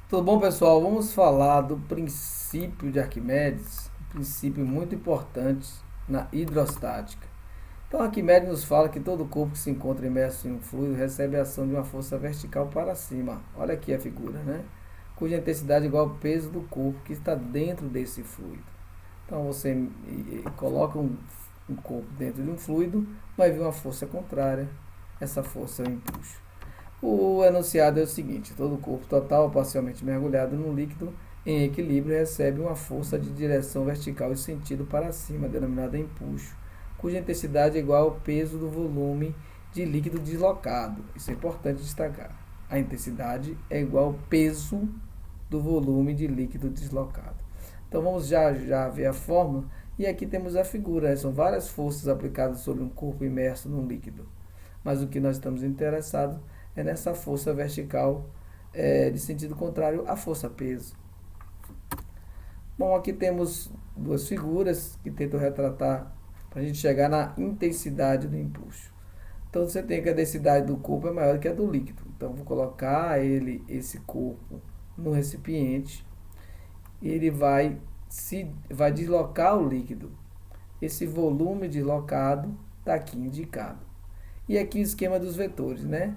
Tudo bom, pessoal? Vamos falar do princípio de Arquimedes, um princípio muito importante na hidrostática. Então, Arquimedes nos fala que todo corpo que se encontra imerso em um fluido recebe a ação de uma força vertical para cima. Olha aqui a figura, né? Cuja intensidade é igual ao peso do corpo que está dentro desse fluido. Então, você coloca um corpo dentro de um fluido, vai vir uma força contrária. Essa força é o empuxo. O enunciado é o seguinte: todo corpo total ou parcialmente mergulhado no líquido em equilíbrio recebe uma força de direção vertical e sentido para cima, denominada empuxo, cuja intensidade é igual ao peso do volume de líquido deslocado. Isso é importante destacar. A intensidade é igual ao peso do volume de líquido deslocado. Então vamos já ver a fórmula. E aqui temos a figura, são várias forças aplicadas sobre um corpo imerso num líquido. Mas o que nós estamos interessados é nessa força vertical de sentido contrário à força peso. Bom, aqui temos duas figuras que tentam retratar para a gente chegar na intensidade do empuxo. Então você tem que a densidade do corpo é maior que a do líquido. Então vou colocar esse corpo no recipiente e ele vai deslocar o líquido. Esse volume deslocado está aqui indicado. E aqui o esquema dos vetores, né?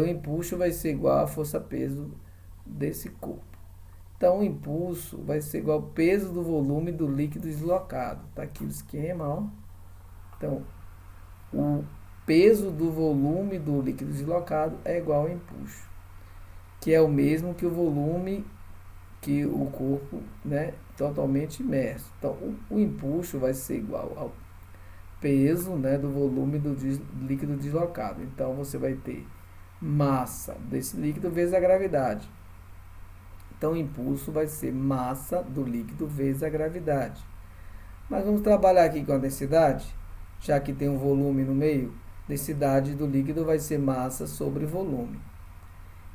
O impulso vai ser igual à força-peso desse corpo. Então, o impulso vai ser igual ao peso do volume do líquido deslocado. Está aqui o esquema, ó. Então, o peso do volume do líquido deslocado é igual ao impulso, que é o mesmo que o volume que o corpo, né, totalmente imerso. Então, o impulso vai ser igual ao peso, né, do volume do líquido deslocado. Então, você vai ter massa desse líquido vezes a gravidade. Então, o impulso vai ser massa do líquido vezes a gravidade. Mas vamos trabalhar aqui com a densidade, já que tem um volume no meio. Densidade do líquido vai ser massa sobre volume.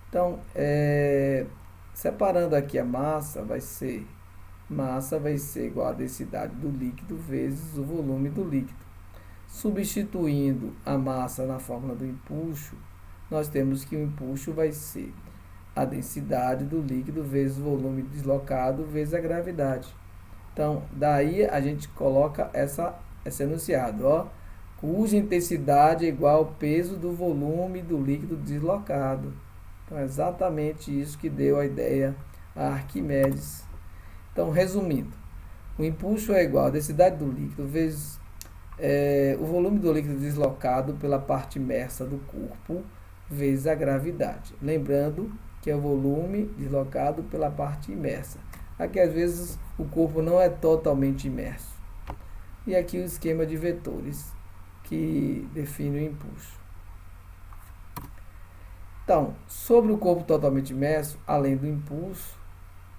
Então, separando aqui a massa vai ser igual a densidade do líquido vezes o volume do líquido. Substituindo a massa na fórmula do impulso, nós temos que o impulso vai ser a densidade do líquido vezes o volume deslocado vezes a gravidade. Então, daí a gente coloca esse enunciado, ó, cuja intensidade é igual ao peso do volume do líquido deslocado. Então, é exatamente isso que deu a ideia a Arquimedes. Então, resumindo, o impulso é igual à densidade do líquido vezes o volume do líquido deslocado pela parte imersa do corpo vezes a gravidade. Lembrando que é o volume deslocado pela parte imersa. Aqui, às vezes, o corpo não é totalmente imerso. E aqui o esquema de vetores que define o impulso. Então, sobre o corpo totalmente imerso, além do impulso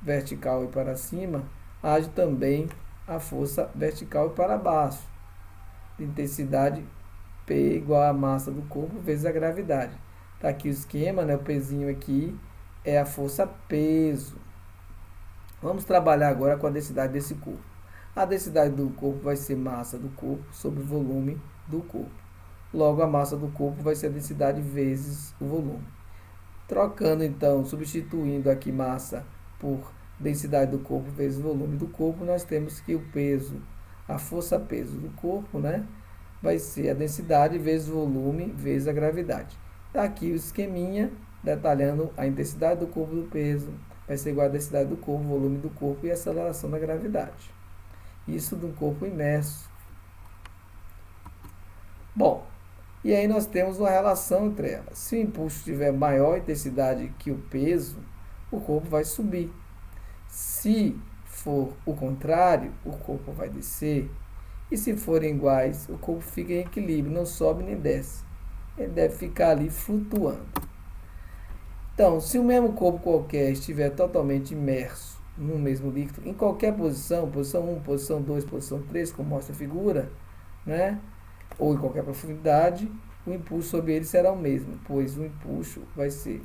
vertical e para cima, age também a força vertical e para baixo, de intensidade P igual à massa do corpo vezes a gravidade. Está aqui o esquema, né? O pezinho aqui é a força peso. Vamos trabalhar agora com a densidade desse corpo. A densidade do corpo vai ser massa do corpo sobre o volume do corpo. Logo, a massa do corpo vai ser a densidade vezes o volume. Trocando, então, substituindo aqui massa por densidade do corpo vezes o volume do corpo, nós temos que o peso, a força-peso do corpo, né, vai ser a densidade vezes o volume vezes a gravidade. Está aqui o esqueminha detalhando a intensidade do corpo do peso, vai ser igual a densidade do corpo, volume do corpo e a aceleração da gravidade. Isso do corpo imerso. Bom, e aí nós temos uma relação entre elas. Se o impulso tiver maior intensidade que o peso, o corpo vai subir. Se for o contrário, o corpo vai descer. E se forem iguais, o corpo fica em equilíbrio, não sobe nem desce. Ele deve ficar ali flutuando. Então, se o mesmo corpo qualquer estiver totalmente imerso no mesmo líquido, em qualquer posição, posição 1, posição 2, posição 3, como mostra a figura, né, ou em qualquer profundidade, o impulso sobre ele será o mesmo, pois o impulso vai ser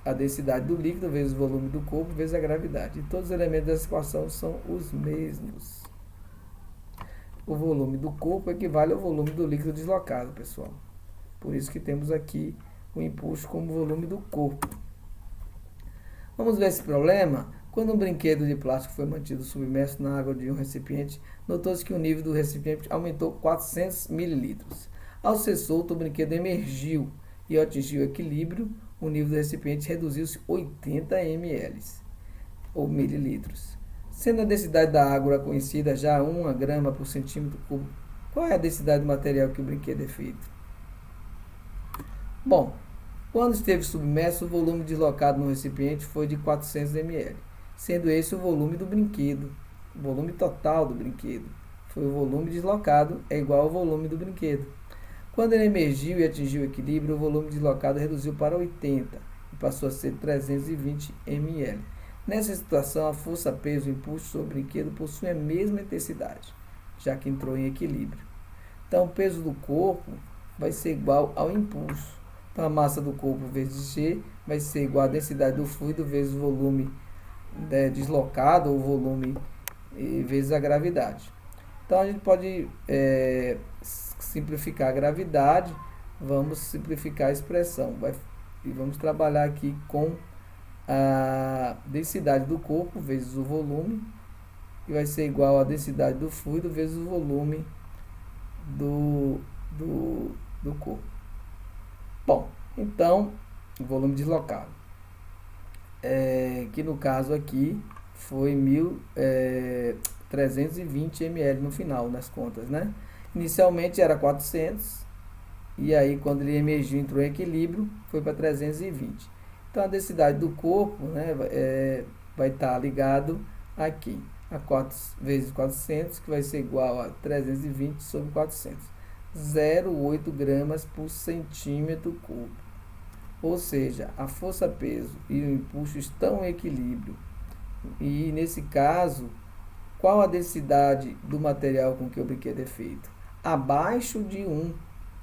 a densidade do líquido vezes o volume do corpo vezes a gravidade. E todos os elementos dessa equação são os mesmos. O volume do corpo equivale ao volume do líquido deslocado, pessoal. Por isso que temos aqui o impulso como volume do corpo. Vamos ver esse problema? Quando um brinquedo de plástico foi mantido submerso na água de um recipiente, notou-se que o nível do recipiente aumentou 400 mililitros. Ao ser solto, o brinquedo emergiu e ao atingir o equilíbrio, o nível do recipiente reduziu-se 80 ml ou mililitros. Sendo a densidade da água conhecida já 1 grama por centímetro cúbico, qual é a densidade do material que o brinquedo é feito? Bom, quando esteve submerso, o volume deslocado no recipiente foi de 400 ml, sendo esse o volume do brinquedo. O volume total do brinquedo foi o volume deslocado, é igual ao volume do brinquedo. Quando ele emergiu e atingiu o equilíbrio, o volume deslocado reduziu para 80 e passou a ser 320 ml. Nessa situação, a força, peso e impulso sobre o brinquedo possuem a mesma intensidade, já que entrou em equilíbrio. Então, o peso do corpo vai ser igual ao impulso. Então, a massa do corpo vezes G vai ser igual à densidade do fluido vezes o volume deslocado, ou volume vezes a gravidade. Então, a gente pode simplificar a gravidade, vamos simplificar a expressão. E vamos trabalhar aqui com a densidade do corpo vezes o volume, que vai ser igual à densidade do fluido vezes o volume do corpo. Bom, então, o volume deslocado, que no caso aqui foi 1.320 ml no final, nas contas, né? Inicialmente era 400, e aí quando ele emergiu, entrou em equilíbrio, foi para 320. Então, a densidade do corpo, né, vai estar ligado aqui, a 4 vezes 400, que vai ser igual a 320 sobre 400. 0,8 gramas por centímetro cúbico. Ou seja, a força, peso e o impulso estão em equilíbrio. E, nesse caso, qual a densidade do material com que o brinquedo é feito? Abaixo de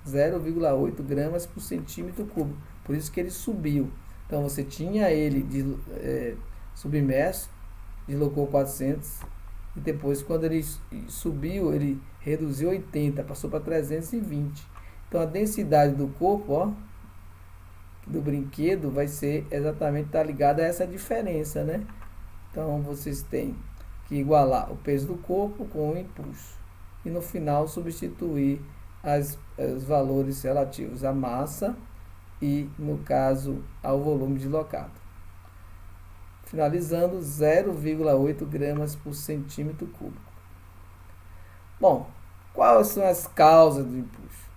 0,8 gramas por centímetro cúbico. Por isso que ele subiu. Então, você tinha ele submerso, deslocou 400, e depois, quando ele subiu, ele reduziu 80, passou para 320. Então, a densidade do corpo, do brinquedo, vai ser exatamente, tá ligada a essa diferença, né? Então, vocês têm que igualar o peso do corpo com o impulso. E, no final, substituir os valores relativos à massa e, no caso, ao volume deslocado. Finalizando, 0,8 gramas por centímetro cúbico. Bom, quais são as causas do impulso?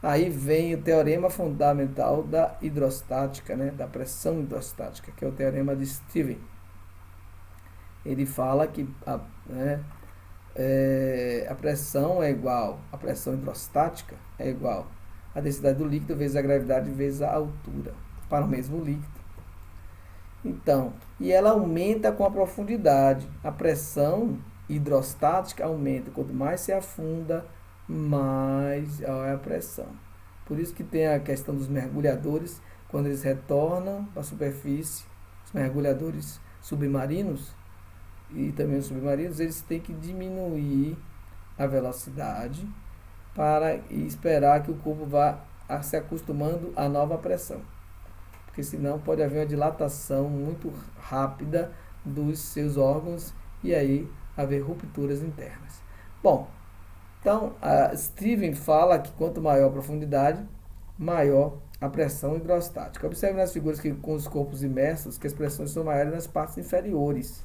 Aí vem o teorema fundamental da hidrostática, né, da pressão hidrostática, que é o teorema de Stevens. Ele fala que a pressão é igual, a pressão hidrostática é igual a densidade do líquido vezes a gravidade vezes a altura, para o mesmo líquido. Então, e ela aumenta com a profundidade. A pressão hidrostática aumenta. Quanto mais se afunda, mais é a pressão. Por isso que tem a questão dos mergulhadores, quando eles retornam para a superfície, os mergulhadores submarinos e também os submarinos, eles têm que diminuir a velocidade para esperar que o corpo vá se acostumando à nova pressão, porque senão pode haver uma dilatação muito rápida dos seus órgãos e aí haver rupturas internas. Bom, então a Stevens fala que quanto maior a profundidade, maior a pressão hidrostática. Observe nas figuras que com os corpos imersos que as pressões são maiores nas partes inferiores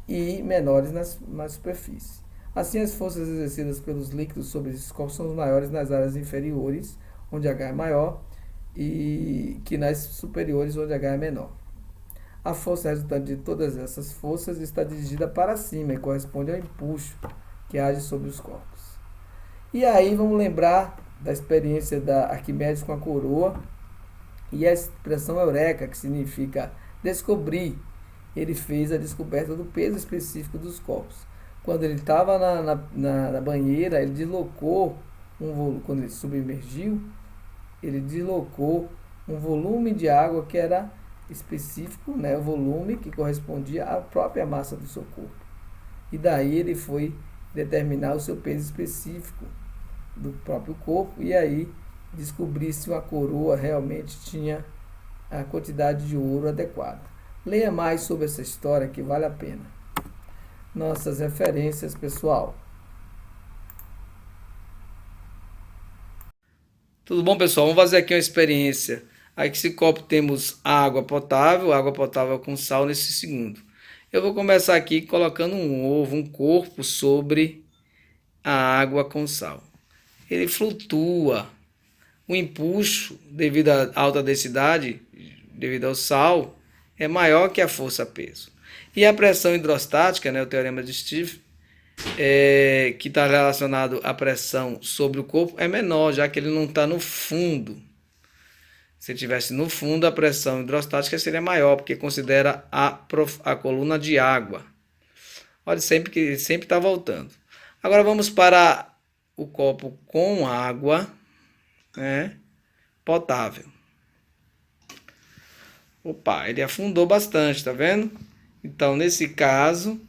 e menores na superfície. Assim, as forças exercidas pelos líquidos sobre esses corpos são maiores nas áreas inferiores, onde H é maior, e que nas superiores, onde H é menor. A força resultante de todas essas forças está dirigida para cima e corresponde ao impulso que age sobre os corpos. E aí vamos lembrar da experiência da Arquimedes com a coroa e a expressão eureka, que significa descobrir. Ele fez a descoberta do peso específico dos corpos. Quando ele estava na banheira, ele deslocou quando ele submergiu, ele deslocou um volume de água que era específico, né, o volume que correspondia à própria massa do seu corpo. E daí ele foi determinar o seu peso específico do próprio corpo e aí descobrir se uma coroa realmente tinha a quantidade de ouro adequada. Leia mais sobre essa história que vale a pena. Nossas referências, pessoal. Tudo bom, pessoal? Vamos fazer aqui uma experiência. Aqui nesse copo temos água potável com sal nesse segundo. Eu vou começar aqui colocando um ovo, um corpo sobre a água com sal. Ele flutua. O empuxo, devido à alta densidade, devido ao sal, é maior que a força-peso. E a pressão hidrostática, né, o teorema de Steve, que está relacionado à pressão sobre o corpo, é menor, já que ele não está no fundo. Se estivesse no fundo, a pressão hidrostática seria maior, porque considera a coluna de água. Olha, sempre que sempre está voltando. Agora vamos para o copo com água, né, potável. Opa, ele afundou bastante, tá vendo? Então, nesse caso,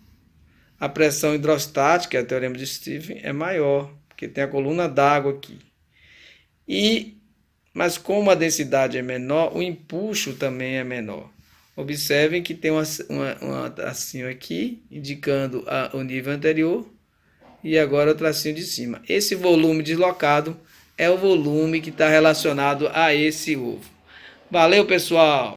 a pressão hidrostática, é o teorema de Stephen, é maior, porque tem a coluna d'água aqui. Mas como a densidade é menor, o empuxo também é menor. Observem que tem uma tracinho aqui, indicando o nível anterior, e agora o tracinho de cima. Esse volume deslocado é o volume que está relacionado a esse ovo. Valeu, pessoal!